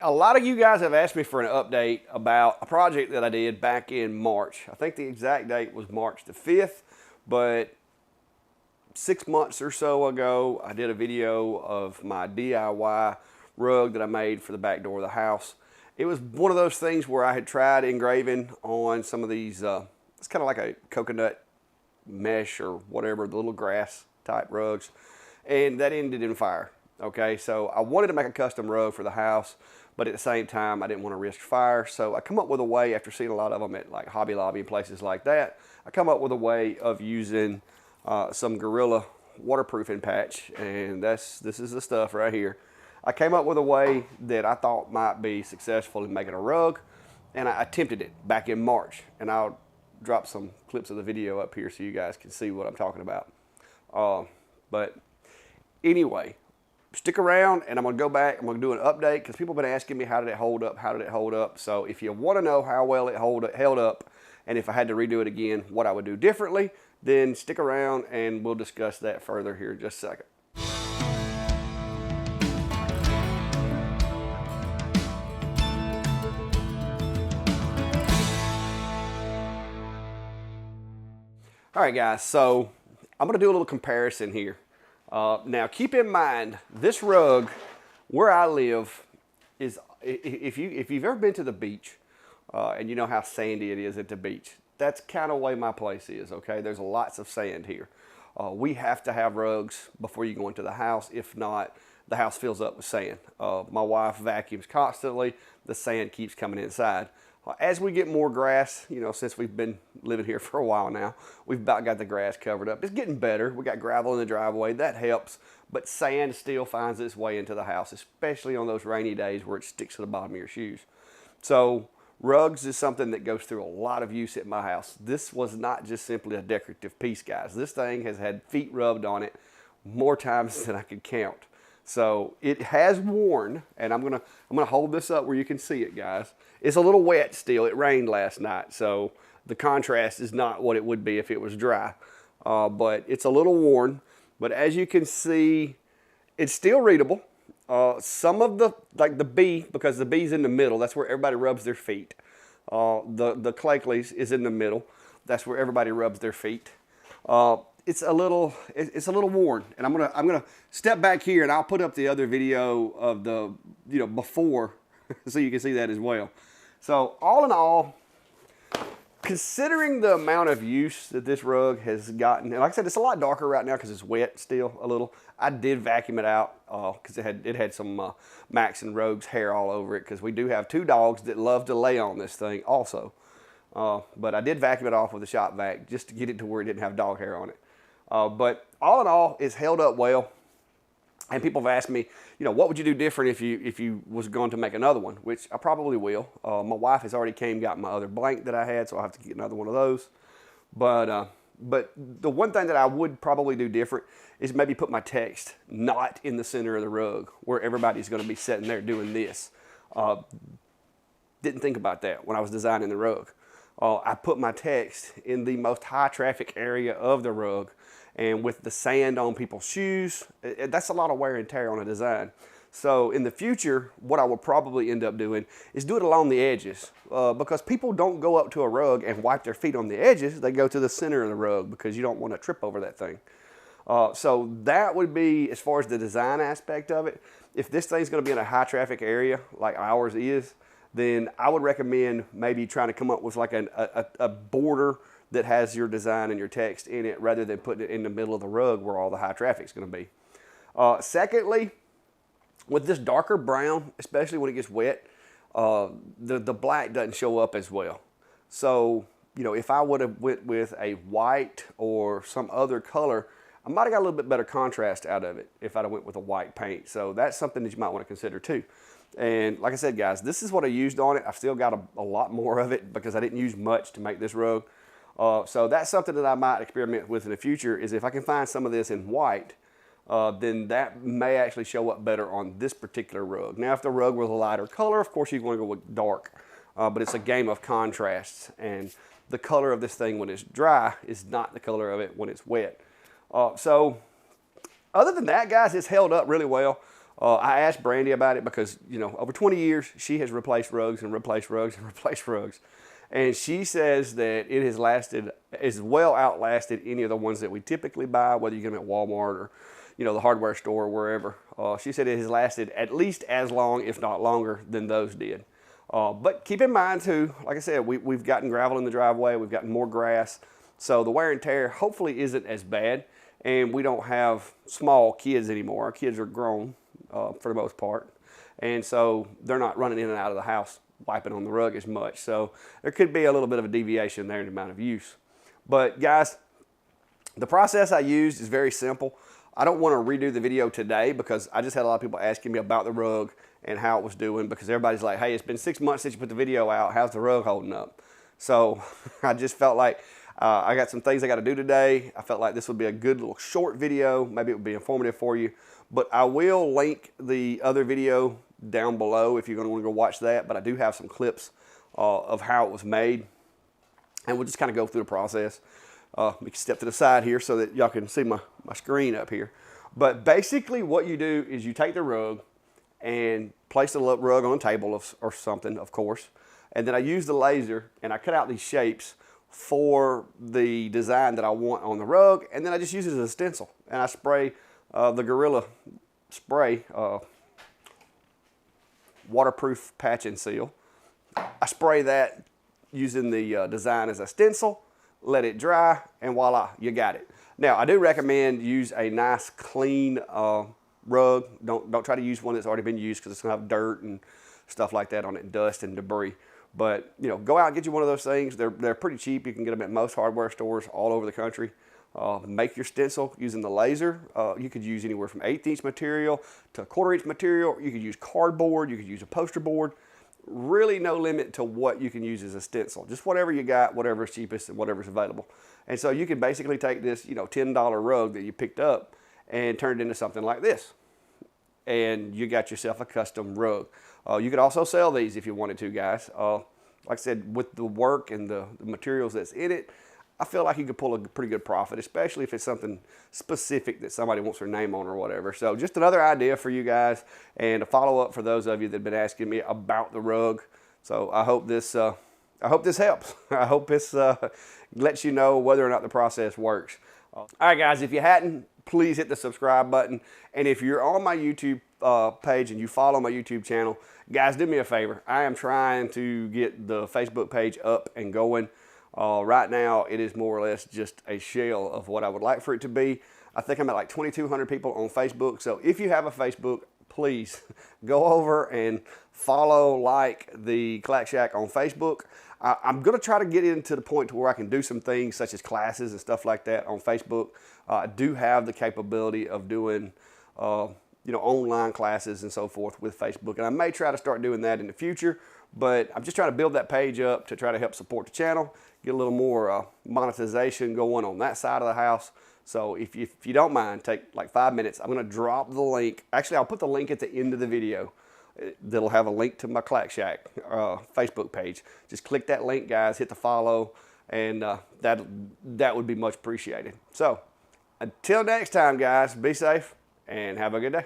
A lot of you guys have asked me for an update about a project that I did back in March. I think the exact date was March the 5th, but 6 months or so ago, I did a video of my DIY rug that I made for the back door of the house. It was one of those things where I had tried engraving on some of these, it's kind of like a coconut mesh or whatever, the little grass type rugs, and that ended in fire. Okay, so I wanted to make a custom rug for the house, but at the same time, I didn't want to risk fire. So I come up with a way, after seeing a lot of them at like Hobby Lobby and places like that, I come up with a way of using some Gorilla waterproofing patch, and this is the stuff right here. I came up with a way that I thought might be successful in making a rug, and I attempted it back in March, and I'll drop some clips of the video up here so you guys can see what I'm talking about. But anyway, stick around and I'm gonna go back, I'm gonna do an update because people have been asking me how did it hold up, how did it hold up. So if you wanna know how well it held up and if I had to redo it again, what I would do differently, then stick around and we'll discuss that further here in just a second. All right guys, so I'm gonna do a little comparison here. Now keep in mind, this rug where I live is, if you've ever been to the beach and you know how sandy it is at the beach, that's kind of the way my place is, okay? There's lots of sand here. We have to have rugs before you go into the house. If not, the house fills up with sand. My wife vacuums constantly. The sand keeps coming inside. As we get more grass, you know, since we've been living here for a while now, we've about got the grass covered up. It's getting better. We got gravel in the driveway. That helps. But sand still finds its way into the house, especially on those rainy days where it sticks to the bottom of your shoes. So rugs is something that goes through a lot of use at my house. This was not just simply a decorative piece, guys. This thing has had feet rubbed on it more times than I could count. So it has worn, and I'm gonna hold this up where you can see it, guys. It's a little wet still. It rained last night, so the contrast is not what it would be if it was dry. But it's a little worn. But as you can see, it's still readable. Some of the B, because the B's in the middle, that's where everybody rubs their feet. The Clayleys is in the middle. That's where everybody rubs their feet. It's a little worn, and I'm gonna step back here and I'll put up the other video of the before so you can see that as well. So all in all, considering the amount of use that this rug has gotten, and like I said, it's a lot darker right now because it's wet still a little. I did vacuum it out because it had some Max and Rogue's hair all over it, because we do have two dogs that love to lay on this thing also. But I did vacuum it off with a shop vac just to get it to where it didn't have dog hair on it. But all in all, it's held up well. And people have asked me, what would you do different if you was going to make another one, which I probably will. My wife has already got my other blank that I had, so I'll have to get another one of those. But the one thing that I would probably do different is maybe put my text not in the center of the rug where everybody's going to be sitting there doing this. Didn't think about that when I was designing the rug. I put my text in the most high traffic area of the rug, and with the sand on people's shoes, that's a lot of wear and tear on a design. So in the future, what I would probably end up doing is do it along the edges, because people don't go up to a rug and wipe their feet on the edges. They go to the center of the rug because you don't want to trip over that thing. So that would be, as far as the design aspect of it. If this thing's going to be in a high traffic area like ours is, then I would recommend maybe trying to come up with like a border that has your design and your text in it, rather than putting it in the middle of the rug where all the high traffic is going to be. Secondly, with this darker brown, especially when it gets wet, the black doesn't show up as well. So, if I would have went with a white or some other color, I might have got a little bit better contrast out of it if I'd have went with a white paint. So that's something that you might want to consider too. And like I said, guys, this is what I used on it. I've still got a lot more of it because I didn't use much to make this rug. So that's something that I might experiment with in the future, is if I can find some of this in white, then that may actually show up better on this particular rug. Now, if the rug was a lighter color, of course, you'd want to go with dark. But it's a game of contrasts, and the color of this thing when it's dry is not the color of it when it's wet. So other than that, guys, it's held up really well. I asked Brandy about it because, you know, over 20 years, she has replaced rugs and replaced rugs and replaced rugs. And she says that it has lasted, as well outlasted any of the ones that we typically buy, whether you get them at Walmart or, you know, the hardware store or wherever. She said it has lasted at least as long, if not longer, than those did. But keep in mind too, like I said, we've gotten gravel in the driveway, we've gotten more grass. So the wear and tear hopefully isn't as bad, and we don't have small kids anymore. Our kids are grown for the most part. And so they're not running in and out of the house wiping on the rug as much. So there could be a little bit of a deviation there in the amount of use. But guys, the process I used is very simple. I don't want to redo the video today because I just had a lot of people asking me about the rug and how it was doing, because everybody's like, hey, it's been 6 months since you put the video out. How's the rug holding up? So I just felt like I got some things I got to do today. I felt like this would be a good little short video. Maybe it would be informative for you. But I will link the other video down below if you're going to want to go watch that. But I do have some clips of how it was made. And we'll just kind of go through the process. We can step to the side here so that y'all can see my screen up here. But basically what you do is you take the rug and place the rug on a table or something, of course. And then I use the laser and I cut out these shapes for the design that I want on the rug. And then I just use it as a stencil. And I spray the Gorilla Spray waterproof patch and seal. I spray that using the design as a stencil, let it dry, and voila, you got it. Now, I do recommend use a nice clean rug. Don't try to use one that's already been used because it's gonna have dirt and stuff like that on it, dust and debris. But you know, go out and get you one of those things. They're pretty cheap. You can get them at most hardware stores all over the country. Make your stencil using the laser. You could use anywhere from 1/8 inch material to 1/4 inch material. You could use cardboard. You could use a poster board. Really no limit to what you can use as a stencil. Just whatever you got, whatever's cheapest and whatever's available. And so you can basically take this, you know, $10 rug that you picked up and turn it into something like this. And you got yourself a custom rug. You could also sell these if you wanted to, guys. Like I said, with the work and the materials that's in it, I feel like you could pull a pretty good profit, especially if it's something specific that somebody wants their name on or whatever. So just another idea for you guys, and a follow-up for those of you that have been asking me about the rug. So I hope this helps. I hope this lets you know whether or not the process works. All right, guys, if you hadn't, please hit the subscribe button. And if you're on my YouTube page and you follow my YouTube channel, guys, do me a favor. I am trying to get the Facebook page up and going. Right now, it is more or less just a shell of what I would like for it to be. I think I'm at like 2,200 people on Facebook. So if you have a Facebook, please go over and follow, like the Clack Shack on Facebook. I'm going to try to get into the point to where I can do some things such as classes and stuff like that on Facebook. I do have the capability of doing you know, online classes and so forth with Facebook. And I may try to start doing that in the future, but I'm just trying to build that page up to try to help support the channel, get a little more monetization going on that side of the house. So if you don't mind, take like 5 minutes. I'm going to drop the link. Actually, I'll put the link at the end of the video. That'll have a link to my Clack Shack Facebook page. Just click that link, guys, hit the follow, and that would be much appreciated. So until next time, guys, be safe and have a good day.